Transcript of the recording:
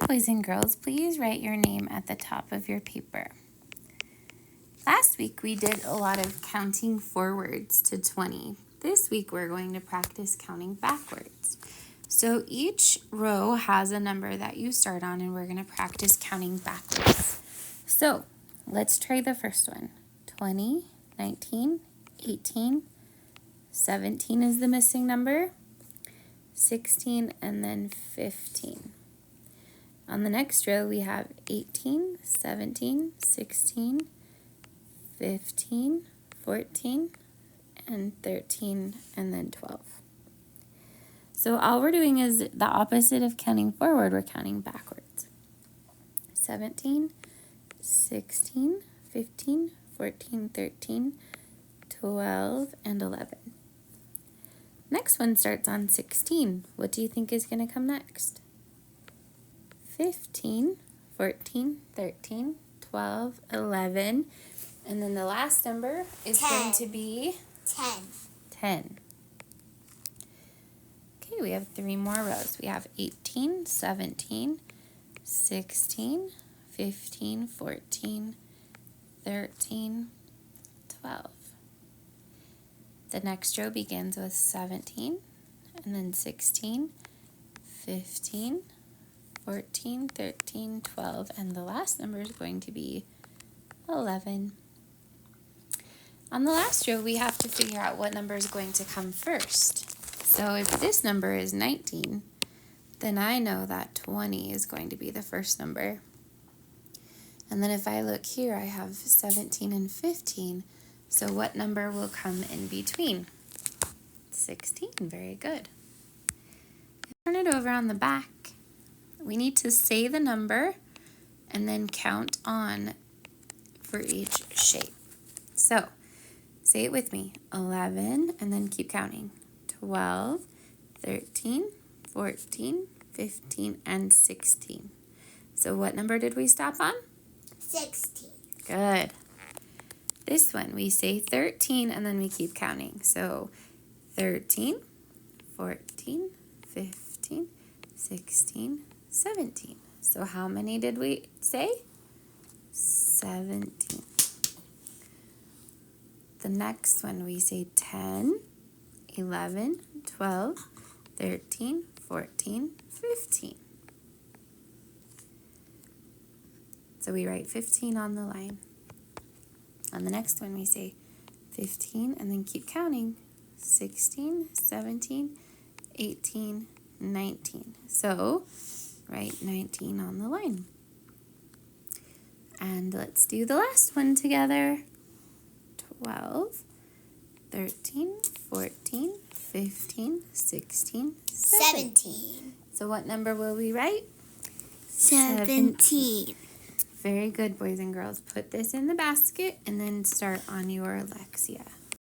Boys and girls, please write your name at the top of your paper. Last week we did a lot of counting forwards to 20. This week we're going to practice counting backwards. So each row has a number that you start on, and we're going to practice counting backwards. So let's try the first one. 20, 19, 18, 17 is the missing number, 16, and then 15. On the next row, we have 18, 17, 16, 15, 14, and 13, and then 12. So all we're doing is the opposite of counting forward, we're counting backwards. 17, 16, 15, 14, 13, 12, and 11. Next one starts on 16. What do you think is going to come next? 15, 14, 13, 12, 11, and then the last number is 10. going to be 10. Okay, we have 3 more rows. We have 18, 17, 16, 15, 14, 13, 12. The next row begins with 17, and then 16, 15, 14, 13, 12, and the last number is going to be 11. On the last row, we have to figure out what number is going to come first. So if this number is 19, then I know that 20 is going to be the first number. And then if I look here, I have 17 and 15. So what number will come in between? 16, very good. Turn it over on the back. We need to say the number and then count on for each shape. So, say it with me. 11, and then keep counting. 12, 13, 14, 15, and 16. So what number did we stop on? 16. Good. This one, we say 13, and then we keep counting. So 13, 14, 15, 16, 17. So how many did we say? 17. The next one, we say 10, 11, 12, 13, 14, 15. So we write 15 on the line. On the next one, we say 15 and then keep counting. 16, 17, 18, 19. So write 19 on the line. And let's do the last one together. 12, 13, 14, 15, 16, 17. So what number will we write? 17. Very good, boys and girls. Put this in the basket and then start on your Lexia.